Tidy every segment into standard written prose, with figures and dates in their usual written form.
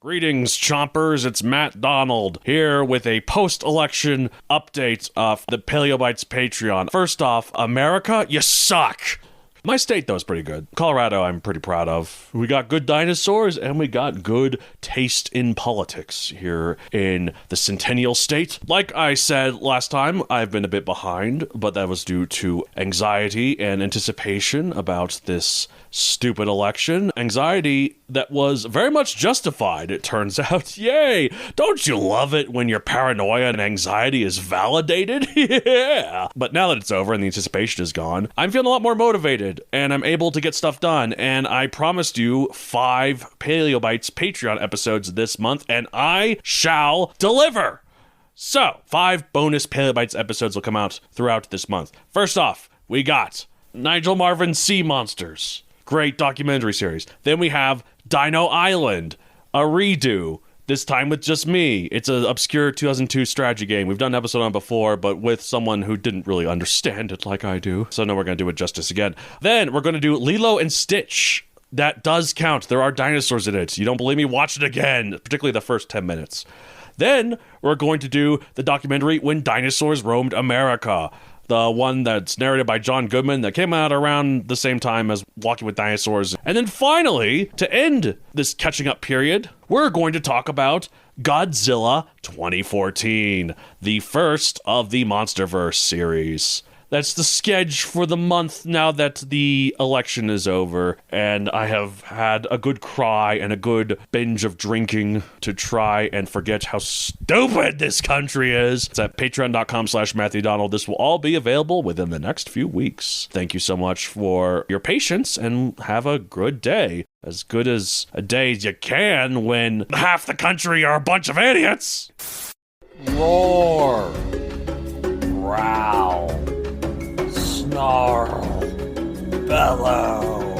Greetings, chompers. It's Matt Donald here with a post-election update of the Paleobites Patreon. First off, America, you suck. My state, though, is pretty good. Colorado, I'm pretty proud of. We got good dinosaurs, and we got good taste in politics here in the Centennial State. Like I said last time, I've been a bit behind, but that was due to anxiety and anticipation about this stupid election. Anxiety that was very much justified, it turns out. Yay! Don't you love it when your paranoia and anxiety is validated? Yeah! But now that it's over and the anticipation is gone, I'm feeling a lot more motivated, and I'm able to get stuff done, and I promised you 5 Paleobites Patreon episodes this month, and I shall deliver! So, 5 bonus Paleobites episodes will come out throughout this month. First off, we got Nigel Marven's Sea Monsters. Great documentary series. Then we have Dino Island, a redo, this time with just me. It's an obscure 2002 strategy game. We've done an episode on it before, but with someone who didn't really understand it like I do. So now we're going to do it justice again. Then we're going to do Lilo and Stitch. That does count. There are dinosaurs in it. You don't believe me? Watch it again, particularly the first 10 minutes. Then we're going to do the documentary When Dinosaurs Roamed America. The one that's narrated by John Goodman that came out around the same time as Walking with Dinosaurs. And then finally, to end this catching up period, we're going to talk about Godzilla 2014, the first of the MonsterVerse series. That's the schedule for the month now that the election is over, and I have had a good cry and a good binge of drinking to try and forget how stupid this country is. It's at patreon.com/Matthew Donald. This will all be available within the next few weeks. Thank you so much for your patience, and have a good day. As good as a day as you can when half the country are a bunch of idiots. Roar. Growl. Snarl, bellow.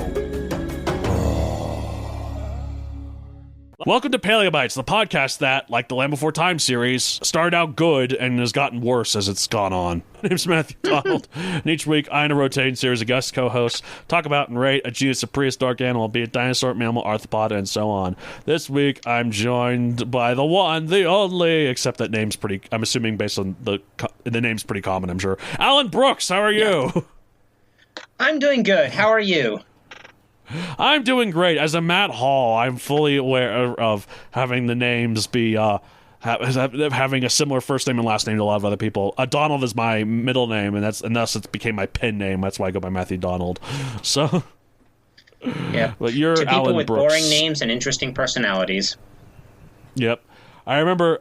Welcome to Paleobites, the podcast that, like the Land Before Time series, started out good and has gotten worse as it's gone on. My name's Matthew Donald, and each week I and a rotating series of guest co-hosts talk about and rate a genus of prehistoric animal, be it dinosaur, mammal, arthropod, and so on. This week I'm joined by the one, the only, except that name's pretty, I'm assuming based on the name's pretty common, I'm sure. Alan Brooks, how are you? Yeah. I'm doing good. How are you? I'm doing great. As a Matt Hall, I'm fully aware of having the names be having a similar first name and last name to a lot of other people. Donald is my middle name, and thus it became my pen name. That's why I go by Matthew Donald. So, yeah. But you're to people Alan with Brooks. boring names and interesting personalities. Yep, I remember.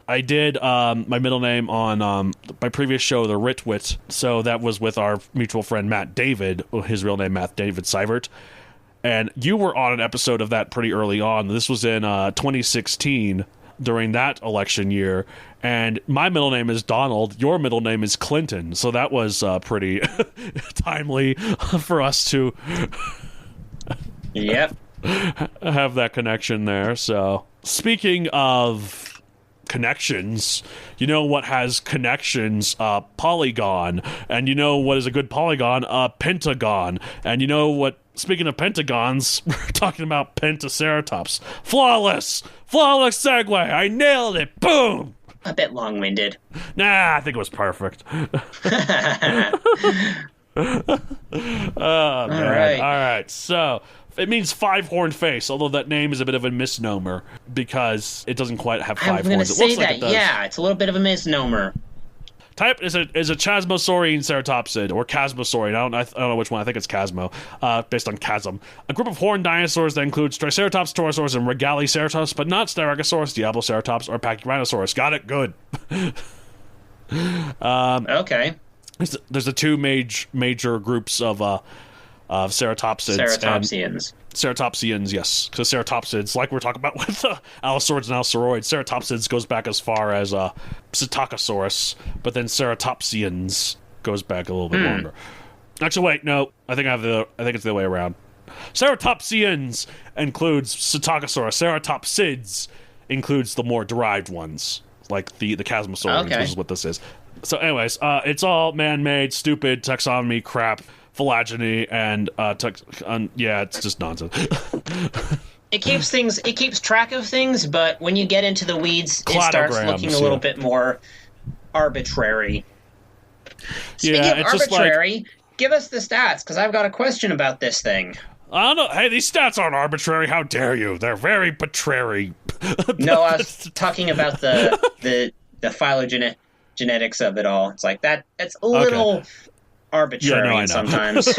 I did my middle name on my previous show, The Ritwit. So that was with our mutual friend Matt David. His real name, Matt David Seivert. And you were on an episode of that pretty early on. This was in 2016 during that election year. And my middle name is Donald. Your middle name is Clinton. So that was pretty timely for us to Yep. have that connection there. So speaking of connections, you know what has connections? Polygon. And you know what is a good polygon? Pentagon. And you know what? Speaking of pentagons, we're talking about Pentaceratops. Flawless segue. I nailed it. Boom. A bit long-winded. Nah, I think it was perfect. Oh, man. All right. So it means 5-horned face, although that name is a bit of a misnomer because it doesn't quite have 5 horns. I'm going to say looks that. like it does. Yeah, it's a little bit of a misnomer. Type is a chasmosaurine ceratopsid, or chasmosaurine. I don't know which one. I think it's chasmo, based on chasm. A group of horned dinosaurs that includes Triceratops, Torosaurus, and Regaliceratops, but not Styracosaurus, Diabloceratops, or Pachyrhinosaurus. Got it? Good. Okay. There's the two major groups of ceratopsids. Ceratopsians. Ceratopsians, yes. Because ceratopsids, like we're talking about with allosaurids and allosaurids, ceratopsids goes back as far as Psittacosaurus, but then ceratopsians goes back a little bit longer. Actually, wait, no. I think it's the other way around. Ceratopsians includes Psittacosaurus. Ceratopsids includes the more derived ones, like the chasmosaurines, which is what this is. So anyways, it's all man-made, stupid taxonomy crap, phylogeny, and yeah, it's just nonsense. It keeps track of things, but when you get into the weeds, it starts looking a little bit more arbitrary. Speaking of arbitrary, give us the stats, because I've got a question about this thing. I don't know. Hey, these stats aren't arbitrary. How dare you? They're very arbitrary. No, I was talking about the phylogenetics of it all. It's like that's a little arbitrary sometimes.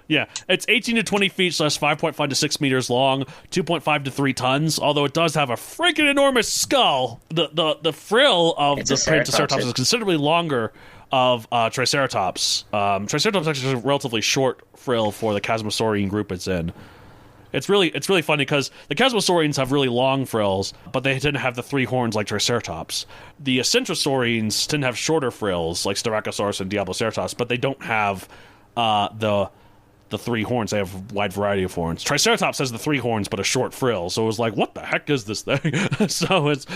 Yeah, it's 18 to 20 feet, so that's 5.5 to 6 meters long, 2.5 to 3 tons, although it does have a freaking enormous skull. The frill of the Pentaceratops is considerably longer of Triceratops. Triceratops actually has a relatively short frill for the chasmosaurine group it's in. It's really funny because the chasmosaurines have really long frills, but they tend to have the 3 horns like Triceratops. The centrosaurines tend to have shorter frills like Styracosaurus and Diabloceratops, but they don't have the 3 horns. They have a wide variety of horns. Triceratops has the 3 horns but a short frill, so it was like, what the heck is this thing? So it's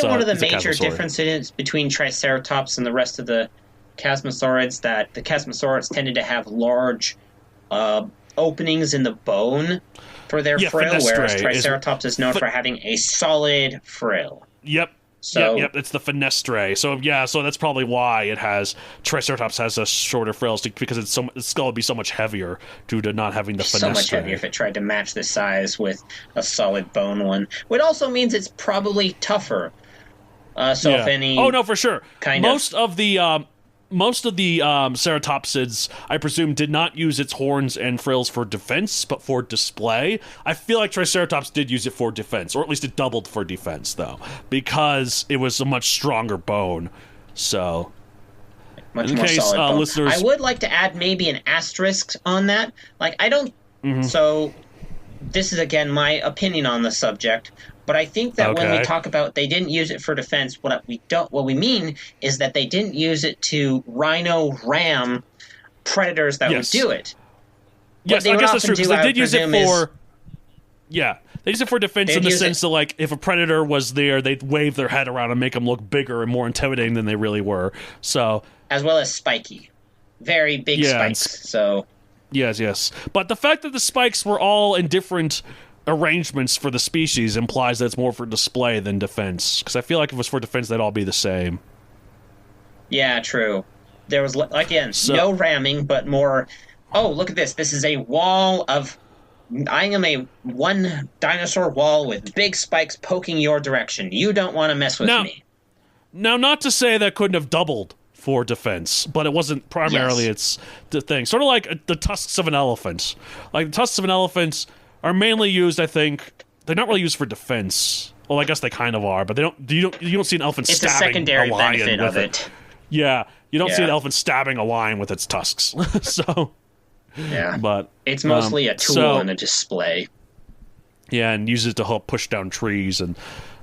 one of the major differences between Triceratops and the rest of the chasmosaurids that the chasmosaurids tended to have large openings in the bone for their frill, whereas Triceratops is known for having a solid frill. Yep. Yep, it's the fenestrae. So that's probably why it has Triceratops has a shorter frills because its skull would be so much heavier due to not having the fenestrae. So much heavier if it tried to match the size with a solid bone one. Which also means it's probably tougher. If any, oh no, for sure. Most of the ceratopsids, I presume, did not use its horns and frills for defense, but for display. I feel like Triceratops did use it for defense, or at least it doubled for defense, though, because it was a much stronger bone. So, much more solid bone. Listeners, I would like to add maybe an asterisk on that. Like, I don't... Mm-hmm. So, this is, again, my opinion on the subject. But I think that when we talk about they didn't use it for defense, what we mean is that they didn't use it to ram predators that would do it. Yes, I guess that's true, because they did use it for... Yeah, they use it for defense in the sense that, like, if a predator was there, they'd wave their head around and make them look bigger and more intimidating than they really were. So, as well as spiky. Very big spikes, so... Yes. But the fact that the spikes were all in different arrangements for the species implies that it's more for display than defense. Because I feel like if it was for defense, they'd all be the same. Yeah, true. There was, again, no ramming, but more, oh, look at this. This is a wall of... I am a one dinosaur wall with big spikes poking your direction. You don't want to mess with me. Now, not to say that couldn't have doubled for defense, but it wasn't primarily its the thing. Sort of like the tusks of an elephant. Like, the tusks of an elephant are mainly used, I think, they're not really used for defense. Well, I guess they kind of are, but you don't see an elephant stabbing a lion. It's a secondary benefit of it. Yeah, you don't see an elephant stabbing a lion with its tusks. So, yeah, but it's mostly a tool and a display. Yeah, and use it to help push down trees and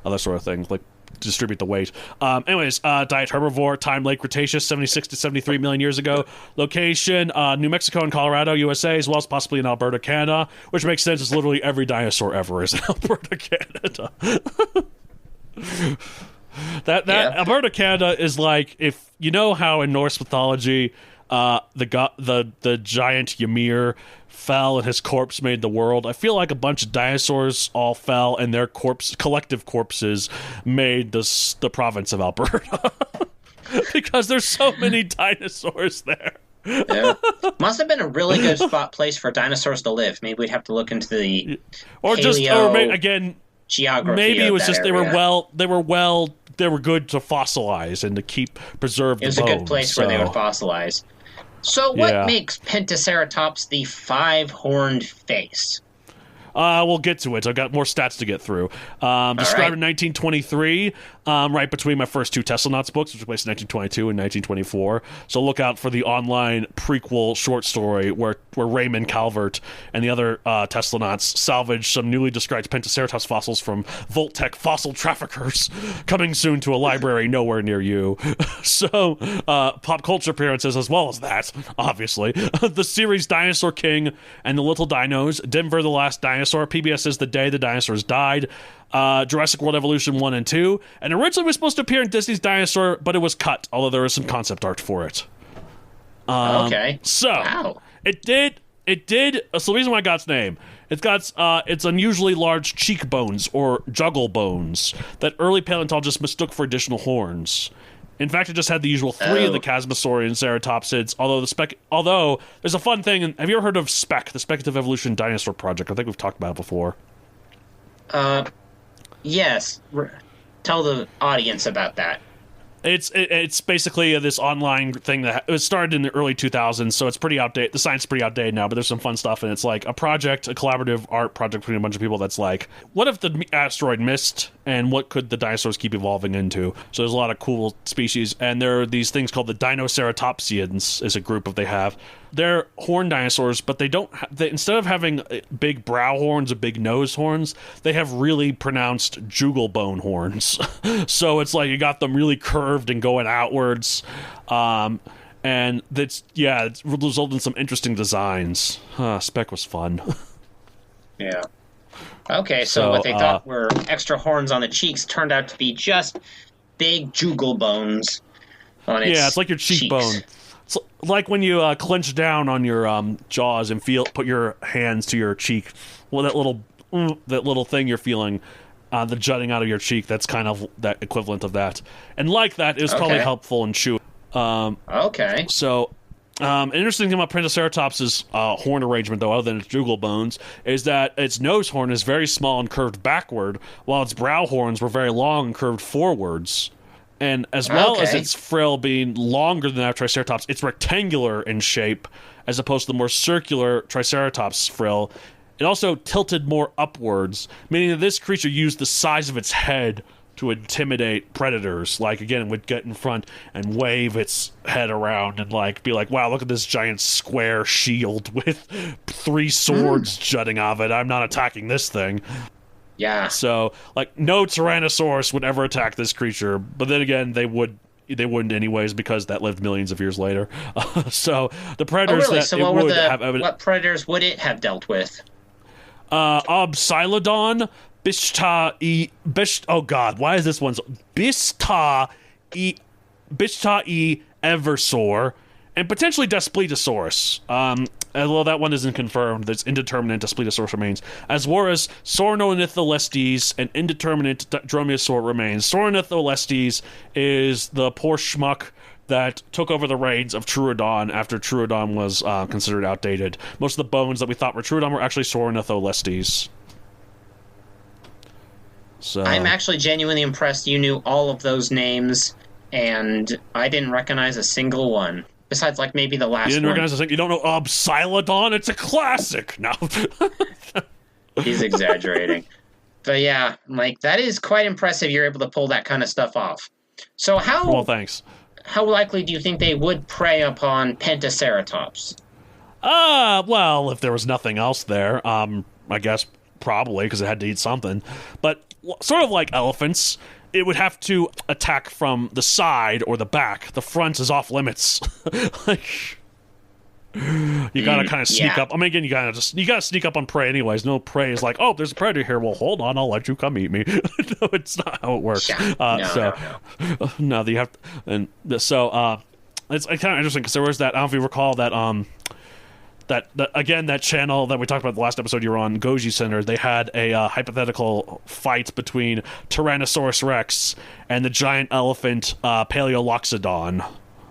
other sort of things, like distribute the weight. Anyways, diet herbivore, time Late Cretaceous, 76 to 73 million years ago. Location, New Mexico and Colorado, USA, as well as possibly in Alberta, Canada, which makes sense. It's literally every dinosaur ever is in Alberta, Canada. that Alberta, Canada is like, if you know how in Norse mythology, the giant Ymir fell and his corpse made the world. I feel like a bunch of dinosaurs all fell and their collective corpses made the province of Alberta. Because there's so many dinosaurs there. Yeah. Must have been a really good place for dinosaurs to live. Maybe we'd have to look into the geography. Maybe it was just area. they were good to fossilize and to preserve the bones. It was a good place where they would fossilize. So what makes Pentaceratops the 5-horned face? We'll get to it. I've got more stats to get through. Described in 1923, right between my first 2 Teslanauts books, which were placed in 1922 and 1924. So look out for the online prequel short story where Raymond Calvert and the other Teslanauts salvage some newly described Pentaceratops fossils from Voltec fossil traffickers, coming soon to a library nowhere near you. So, pop culture appearances as well as that, obviously. The series Dinosaur King and the Little Dinos, Denver the Last Dinosaur, PBS is The Day the Dinosaurs Died, Jurassic World Evolution 1 and 2, and originally was supposed to appear in Disney's Dinosaur, but it was cut, although there was some concept art for it. Okay. So, it did It did. So the reason why it got its name, it's got its unusually large cheekbones or juggle bones that early paleontologists mistook for additional horns. In fact, it just had the usual three of the chasmosaurine ceratopsids. Although there's a fun thing. And have you ever heard of SPEC, the Speculative Evolution Dinosaur Project? I think we've talked about it before. Yes. Tell the audience about that. It's basically this online thing that it started in the early 2000s, so it's pretty outdated. The science is pretty outdated now, but there's some fun stuff, and it's like a project, a collaborative art project between a bunch of people that's like, what if the asteroid missed, and what could the dinosaurs keep evolving into? So there's a lot of cool species, and there are these things called the dinoceratopsians, is a group of they have. They're horned dinosaurs, but they don't. Instead of having big brow horns or big nose horns, they have really pronounced jugal bone horns. So it's like you got them really curved and going outwards, and it's resulted in some interesting designs. Spec was fun. Yeah. Okay, so what they thought were extra horns on the cheeks turned out to be just big jugal bones on its it's like your cheekbone. cheeks. It's like when you clench down on your jaws and put your hands to your cheek. Well, that little thing you're feeling, the jutting out of your cheek. That's kind of that equivalent of that. And like that, it was probably helpful in chewing. Okay. So, an interesting thing about Pentaceratops' horn arrangement, though, other than its jugal bones, is that its nose horn is very small and curved backward, while its brow horns were very long and curved forwards. And as well as its frill being longer than that Triceratops, it's rectangular in shape, as opposed to the more circular Triceratops frill. It also tilted more upwards, meaning that this creature used the size of its head to intimidate predators. Like, again, it would get in front and wave its head around and, like, be like, wow, look at this giant square shield with 3 swords jutting out of it. I'm not attacking this thing. Yeah. So, like, no Tyrannosaurus would ever attack this creature, but then again, they wouldn't anyways because that lived millions of years later. So the predators what predators would it have dealt with? Obsilodon, oh god, why is this one so Bista Eversaur, and potentially Daspletosaurus. Although that one isn't confirmed, that's indeterminate Daspletosaurus remains. As well as Sauronitholestes and indeterminate Dromaeosaur remains. Sauronitholestes is the poor schmuck that took over the reins of Troodon after Troodon was considered outdated. Most of the bones that we thought were Troodon were actually Sauronitholestes. So I'm actually genuinely impressed you knew all of those names, and I didn't recognize a single one. Besides, like, maybe the last one. You didn't recognize a single... You don't know Obsilodon? It's a classic! No. He's exaggerating. But yeah, like, that is quite impressive you're able to pull that kind of stuff off. So Well, thanks. How likely do you think they would prey upon Pentaceratops? Well, if there was nothing else there, I guess probably, because it had to eat something. But sort of like elephants, it would have to attack from the side or the back. The front is off limits. Like, you gotta kind of sneak up. I mean, again, you gotta sneak up on prey anyways. No prey is like, oh, there's a predator here. Well, hold on, I'll let you come eat me. No, it's not how it works. No, you have to, and so it's kind of interesting because there was that. I don't know if you recall that that channel that we talked about the last episode you were on, Goji Center. They had a hypothetical fight between Tyrannosaurus Rex and the giant elephant Paleoloxodon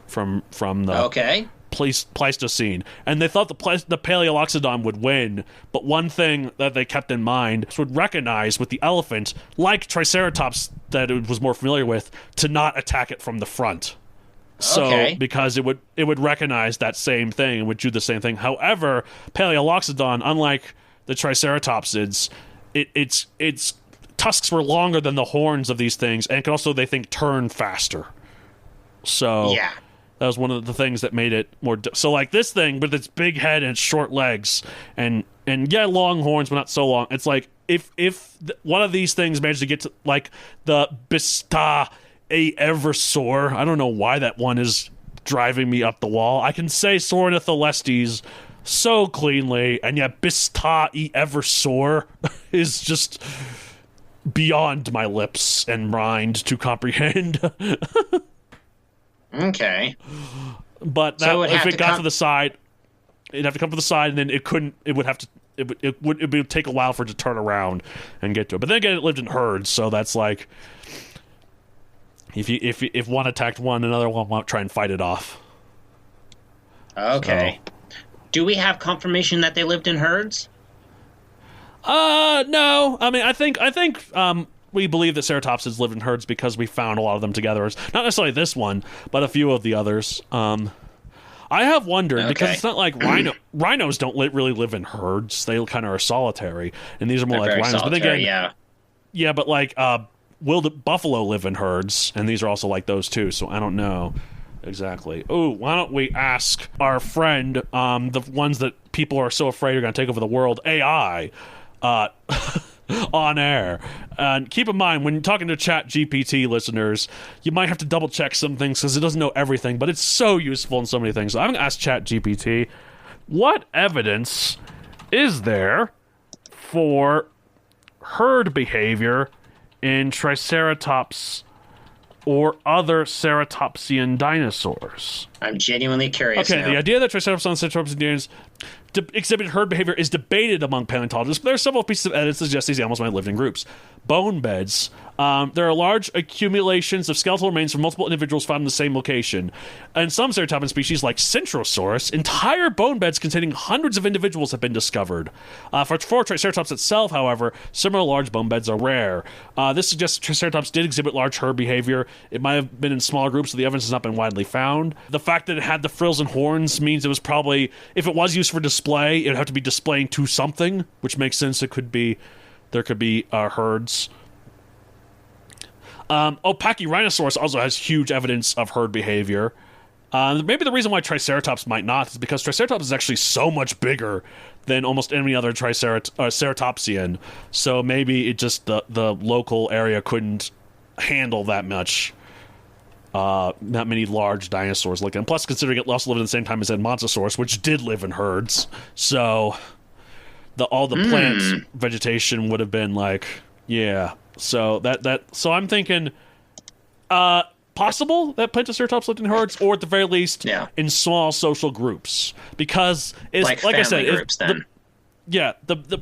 from the Pleistocene, and they thought the Paleoloxodon would win, but one thing that they kept in mind would recognize with the elephant, like Triceratops that it was more familiar with, to not attack it from the front. So, because it would recognize that same thing and would do the same thing. However, Paleoloxodon, unlike the Triceratopsids, its tusks were longer than the horns of these things, and could also, they think, turn faster. So that was one of the things that made it more... So, like, this thing, with its big head and its short legs, and long horns, but not so long, it's like, if one of these things managed to get to, like, the Bista Eversaur, I don't know why that one is driving me up the wall. I can say Sauronitholestes so cleanly, and yet Bista Eversaur is just beyond my lips and mind to comprehend. Okay. But that, so if it got to the side, it'd have to come to the side, and then it would take a while for it to turn around and get to it. But then again, it lived in herds, so that's like, if one attacked one, another one won't try and fight it off. Okay. So. Do we have confirmation that they lived in herds? No. I mean, I think we believe that ceratopsids lived in herds because we found a lot of them together. Not necessarily this one, but a few of the others. I have wondered, because it's not like rhinos don't really live in herds. They kind of are solitary, and these are more like rhinos. But again, yeah, but like will the buffalo live in herds? And these are also like those too. So I don't know exactly. Oh, why don't we ask our friend, the ones that people are so afraid are going to take over the world, AI, on air. And keep in mind, when you're talking to Chat GPT listeners, you might have to double check some things because it doesn't know everything, but it's so useful in so many things. So I'm going to ask Chat GPT, what evidence is there for herd behavior in Triceratops or other ceratopsian dinosaurs? I'm genuinely curious. Okay, now. The idea that Triceratops and ceratopsians exhibited herd behavior is debated among paleontologists, but there are several pieces of evidence that suggest these animals might have lived in groups. Bone beds. There are large accumulations of skeletal remains from multiple individuals found in the same location. In some ceratopsian species, like Centrosaurus, entire bone beds containing hundreds of individuals have been discovered. For Triceratops itself, however, similar large bone beds are rare. This suggests that Triceratops did exhibit large herd behavior. It might have been in smaller groups, so the evidence has not been widely found. The fact that it had the frills and horns means it was probably, if it was used for display, it would have to be displaying to something, which makes sense. There could be herds. Pachyrhinosaurus also has huge evidence of herd behavior. Maybe the reason why Triceratops might not is because Triceratops is actually so much bigger than almost any other ceratopsian. So maybe it just the local area couldn't handle that much. Not many large dinosaurs like that. Plus, considering it also lived at the same time as Edmontosaurus, which did live in herds, so all the plant vegetation would have been like, yeah. So so I'm thinking, possible that Pentaceratops lived in herds, or at the very least, in small social groups, because it's like I said, groups, then.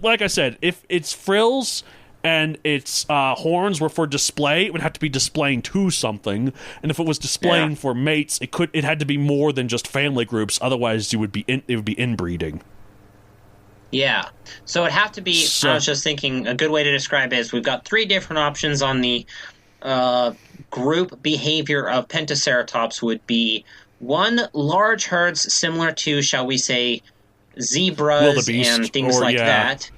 Like I said, if its frills and its horns were for display, it would have to be displaying to something, and if it was displaying for mates, it had to be more than just family groups. Otherwise, it would be inbreeding. Yeah, so it'd have to be. I was just thinking a good way to describe it is we've got three different options on the group behavior of Pentaceratops. Would be one, large herds similar to, shall we say, zebras and things like that.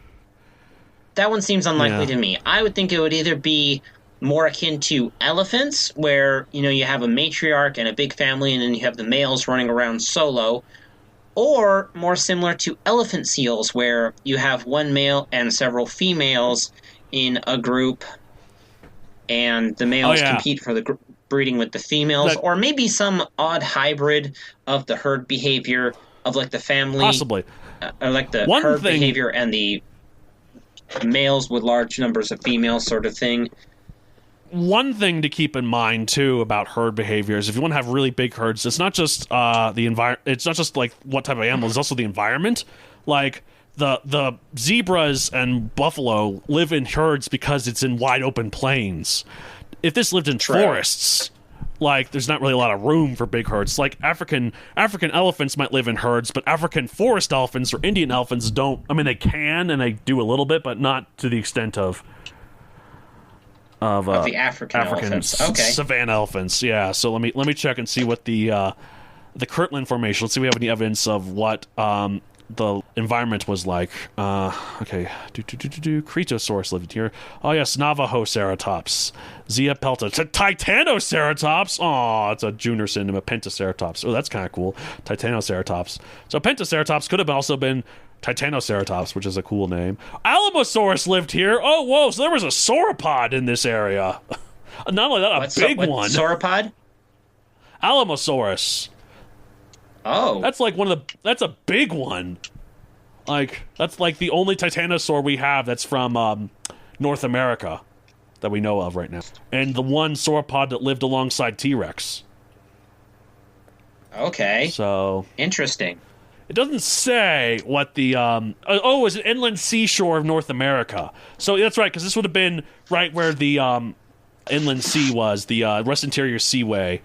That one seems unlikely to me. I would think it would either be more akin to elephants, where you have a matriarch and a big family, and then you have the males running around solo, or more similar to elephant seals, where you have one male and several females in a group, and the males compete for the breeding with the females, or maybe some odd hybrid of the herd behavior of like the family, possibly, or like the herd behavior and the males with large numbers of females, sort of thing. One thing to keep in mind too about herd behavior is if you want to have really big herds, it's not just the environment. It's not just like what type of animal. It's also the environment. Like the zebras and buffalo live in herds because it's in wide open plains. If this lived in forests, like there's not really a lot of room for big herds. Like African elephants might live in herds, but African forest elephants or Indian elephants don't. I mean, they can and they do a little bit, but not to the extent of the African elephants. Okay. Savanna elephants. Yeah. So let me check and see what the Kirtland Formation. Let's see if we have any evidence of what the environment was like. Okay. Cretaceous lived here. Oh yes, Navajo ceratops, Zia pelta, Titanoceratops. Oh, it's a junior synonym of Pentaceratops. Oh, that's kind of cool. Titanoceratops. So Pentaceratops could have also been Titanoceratops, which is a cool name. Alamosaurus lived here. Oh, whoa! So there was a sauropod in this area. Not only that, a big one. Sauropod? Alamosaurus. Oh, that's like that's a big one. Like that's like the only titanosaur we have that's from North America that we know of right now, and the one sauropod that lived alongside T-Rex. Okay. So interesting. it doesn't say what the it was an inland seashore of North America. So that's right, because this would have been right where the inland sea was, the West Interior Seaway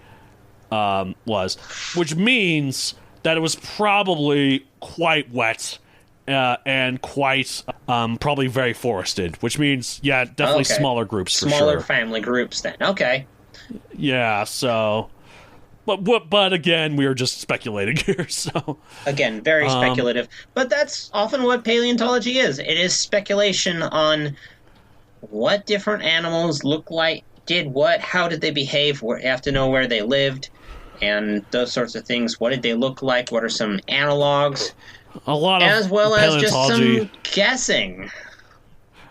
was, which means that it was probably quite wet and quite probably very forested, which means definitely smaller groups for smaller sure. family groups then. Okay. Yeah, so but again, we are just speculating here, so again, very speculative. But that's often what paleontology is. It is speculation on what different animals look like, did what, how did they behave, you have to know where they lived, and those sorts of things. What did they look like? What are some analogs? A lot of as well as just some guessing.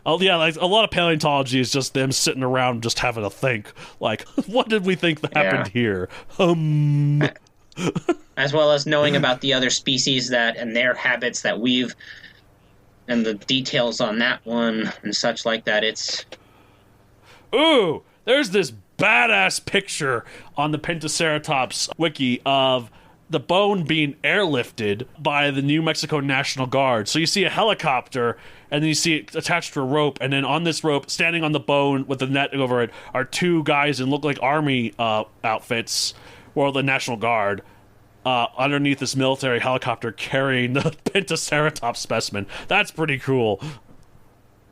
Oh yeah, like a lot of paleontology is just them sitting around just having to think, like, what did we think that happened here? As well as knowing about the other species and their habits that and the details on that one and such like that. Ooh, there's this badass picture on the Pentaceratops wiki of the bone being airlifted by the New Mexico National Guard. So you see a helicopter, and then you see it attached to a rope, and then on this rope, standing on the bone with the net over it, are two guys in look like army outfits, or the National Guard, underneath this military helicopter carrying the Pentaceratops specimen. That's pretty cool.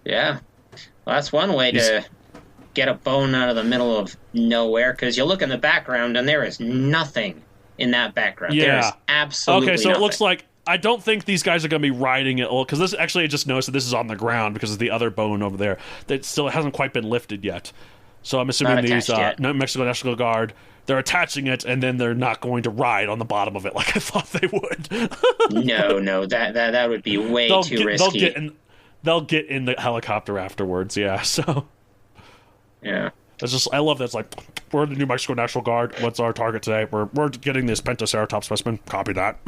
Yeah. Well, that's one way to get a bone out of the middle of nowhere, because you look in the background, and there is nothing in that background. Yeah. There's absolutely okay, so nothing. It looks like, I don't think these guys are going to be riding it, because this actually, I just noticed that this is on the ground because of the other bone over there that still hasn't quite been lifted yet. So I'm assuming these New Mexico National Guard, they're attaching it, and then they're not going to ride on the bottom of it like I thought they would. No, that would be way too risky. They'll get in the helicopter afterwards, yeah, so. Yeah. It's just, I love that. It's like, we're the New Mexico National Guard. What's our target today? We're getting this Pentaceratops specimen. Copy that.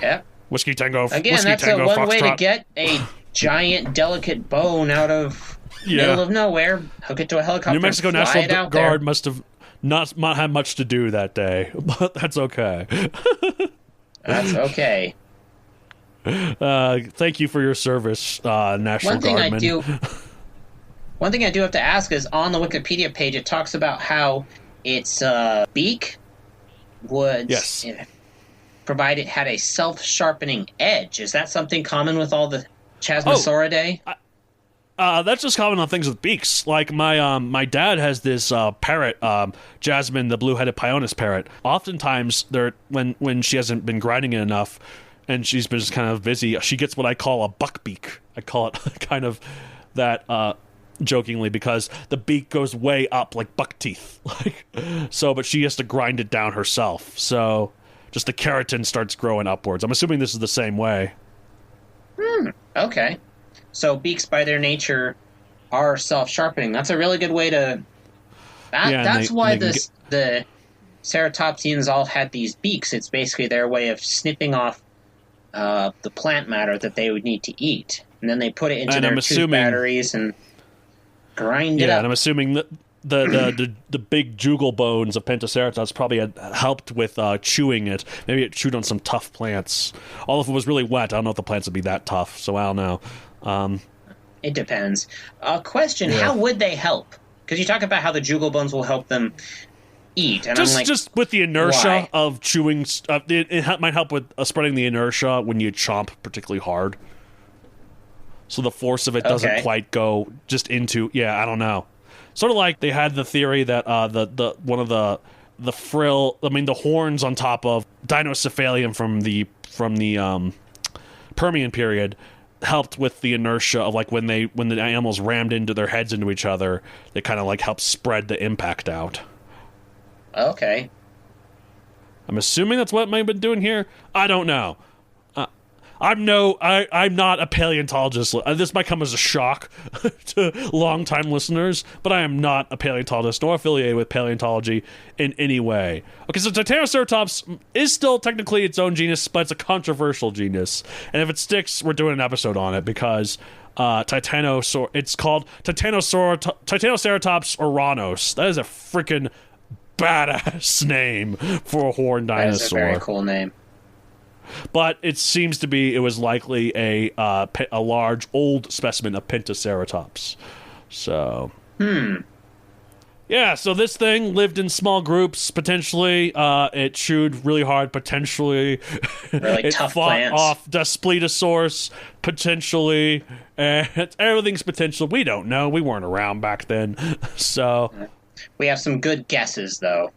Yeah. Whiskey Tango. Again, Whiskey that's Tango, one way to Foxtrot. get a giant, delicate bone out of middle of nowhere. Hook it to a helicopter. New Mexico and fly National it Guard must have not had much to do that day, but that's okay. That's okay. Thank you for your service, National Guardman. One thing I do have to ask is, on the Wikipedia page, it talks about how its beak would provide it had a self-sharpening edge. Is that something common with all the Chasmosauridae? That's just common on things with beaks. Like my dad has this parrot, Jasmine, the blue-headed Pioneus parrot. Oftentimes, when she hasn't been grinding it enough, and she's been just kind of busy, she gets what I call a buck beak. I call it kind of that. Jokingly, because the beak goes way up like buck teeth, but she has to grind it down herself, so just the keratin starts growing upwards. I'm assuming this is the same way. Okay, so beaks by their nature are self-sharpening. That's a really good way to that's why the ceratopsians all had these beaks. It's basically their way of snipping off the plant matter that they would need to eat, and then they put it into their tooth batteries and grind it up. And I'm assuming that the big jugal bones of Pentaceratops probably had helped with chewing it. Maybe it chewed on some tough plants. All if it was really wet, I don't know if the plants would be that tough, so I don't know. It depends. Question, how would they help? Because you talk about how the jugal bones will help them eat. And just with the inertia of chewing, it might help with spreading the inertia when you chomp particularly hard. So the force of it doesn't quite go just into, I don't know. Sort of like they had the theory that one of the frill, the horns on top of Dinocephalium from the Permian period helped with the inertia of when the animals rammed into their heads into each other. They kind of helped spread the impact out. Okay. I'm assuming that's what might have been doing here. I don't know. I'm not a paleontologist. This might come as a shock to longtime listeners, but I am not a paleontologist nor affiliated with paleontology in any way. Okay, so Titanoceratops is still technically its own genus, but it's a controversial genus. And if it sticks, we're doing an episode on it because it's called Titanoceratops oranos. That is a freaking badass name for a horned dinosaur. That is a very cool name. But it seems to be it was likely a large old specimen of Pentaceratops. So. Yeah, so this thing lived in small groups, potentially. It chewed really hard, potentially. Really it tough fought plants. off Daspletosaurus, potentially. And everything's potential. We don't know. We weren't around back then. So We have some good guesses, though.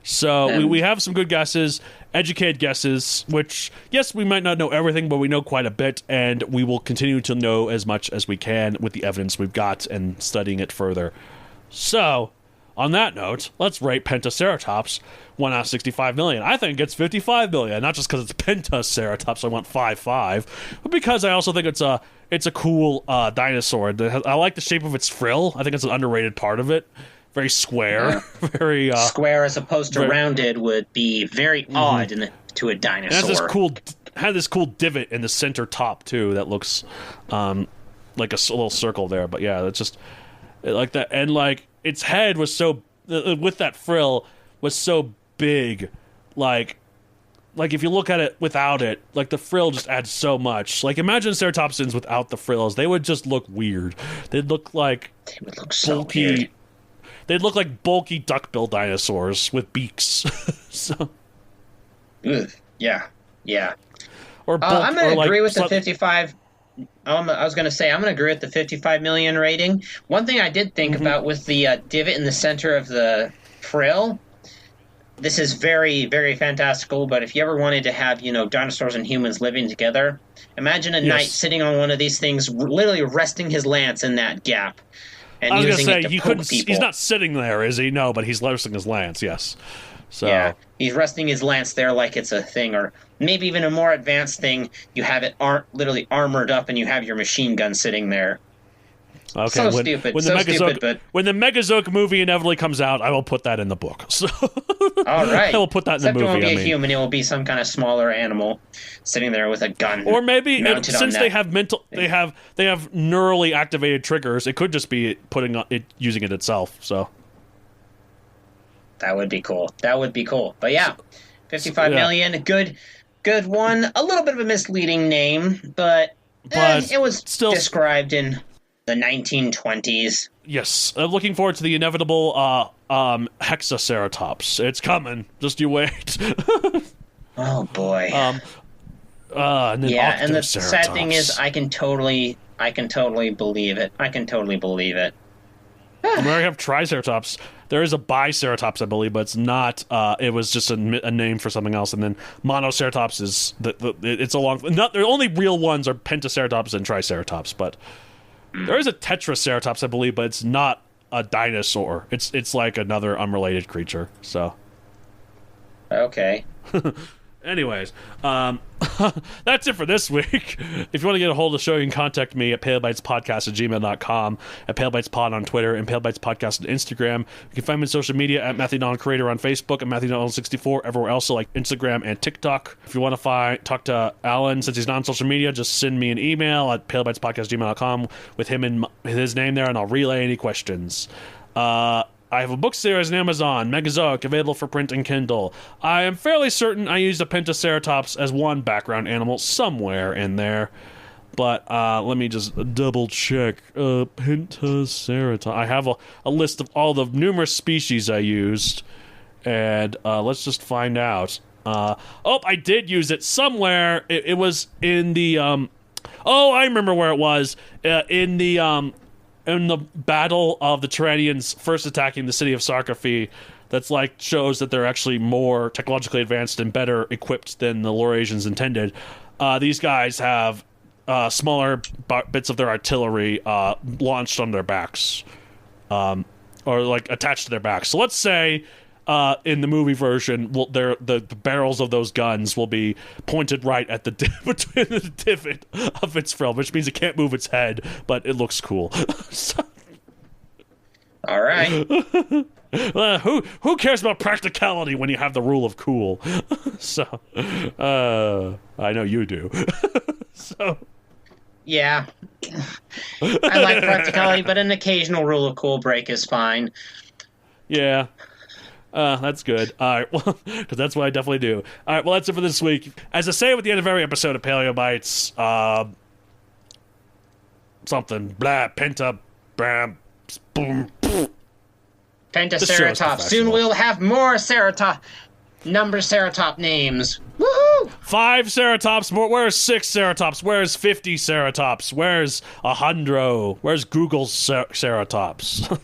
So we have some good guesses, educated guesses, which, yes, we might not know everything, but we know quite a bit, and we will continue to know as much as we can with the evidence we've got and studying it further. So, on that note, let's rate Pentaceratops 1 out of 65 million. I think it's 55 million, not just because it's Pentaceratops, I want 5.5, but because I also think it's a cool dinosaur. I like the shape of its frill. I think it's an underrated part of it. Very square, very square as opposed to rounded would be very odd to a dinosaur. It has this cool divot in the center top too that looks like a little circle there. But yeah, it's just like that, and like its head was so with that frill was so big, like if you look at it without it, like the frill just adds so much. Like imagine ceratopsids without the frills, they would just look weird. They would look so bulky. Weird. They'd look like bulky duckbill dinosaurs with beaks. So, yeah. Or I'm going to agree with the like 55. I was going to say I'm going to agree with the 55 million rating. One thing I did think about with the divot in the center of the frill. This is very, very fantastical. But if you ever wanted to have, dinosaurs and humans living together, imagine a knight sitting on one of these things, literally resting his lance in that gap. And I was going to say, poke he's not sitting there, is he? No, but he's resting his lance, yes. So. Yeah, he's resting his lance there like it's a thing, or maybe even a more advanced thing, you have it literally armored up and you have your machine gun sitting there. Okay, so stupid, but... When the Megazoic movie inevitably comes out, I will put that in the book. So. All right. I will put that in the movie. Except it won't be a human, it will be some kind of smaller animal sitting there with a gun. Or maybe, since they have they have neurally activated triggers, it could just be using it itself, so. That would be cool. But yeah, 55 million, good one. A little bit of a misleading name, but it was still described in the 1920s. Yes, looking forward to the inevitable Hexaceratops. It's coming. Just you wait. Oh boy. And then and the sad thing is, I can totally believe it. We already have Triceratops. There is a Biceratops, I believe, but it's not. It was just a name for something else. And then Monoceratops is it's a long. The only real ones are Pentaceratops and Triceratops, but there is a Tetraceratops, I believe, but it's not a dinosaur. It's like another unrelated creature. So. Okay. Anyways, that's it for this week. If you want to get a hold of the show, you can contact me at palebytespodcast@gmail.com, at palebytespod on Twitter, and palebytespodcast on Instagram. You can find me on social media at Matthew Donald Creator on Facebook, and Matthew Donald 64 everywhere else, so like Instagram and TikTok. If you want to talk to Alan, since he's not on social media, just send me an email at palebytespodcast@gmail.com with him and his name there, and I'll relay any questions. I have a book series on Amazon, Megazoic, available for print and Kindle. I am fairly certain I used a Pentaceratops as one background animal somewhere in there. But let me just double check. Pentaceratops. I have a list of all the numerous species I used. And let's just find out. I did use it somewhere. It was in the... I remember where it was. In the battle of the Tyrannians first attacking the city of Sarkophie, that's shows that they're actually more technologically advanced and better equipped than the Laurasians intended. These guys have smaller bits of their artillery launched on their backs, or attached to their backs. So let's say in the movie version, the barrels of those guns will be pointed right at between the divot of its frill, which means it can't move its head, but it looks cool. All right. Who cares about practicality when you have the rule of cool? So, I know you do. So. Yeah. I like practicality, but an occasional rule of cool break is fine. Yeah. That's good. All right, well, because that's what I definitely do. All right, well, that's it for this week. As I say at the end of every episode of Paleobites, something, blah, penta, bam, boom, Pentaceratops. Soon we'll have more Ceratop names. Woohoo! 5 Ceratops. Where's 6 Ceratops? Where's 50 Ceratops? Where's 100? Where's Google's Ceratops?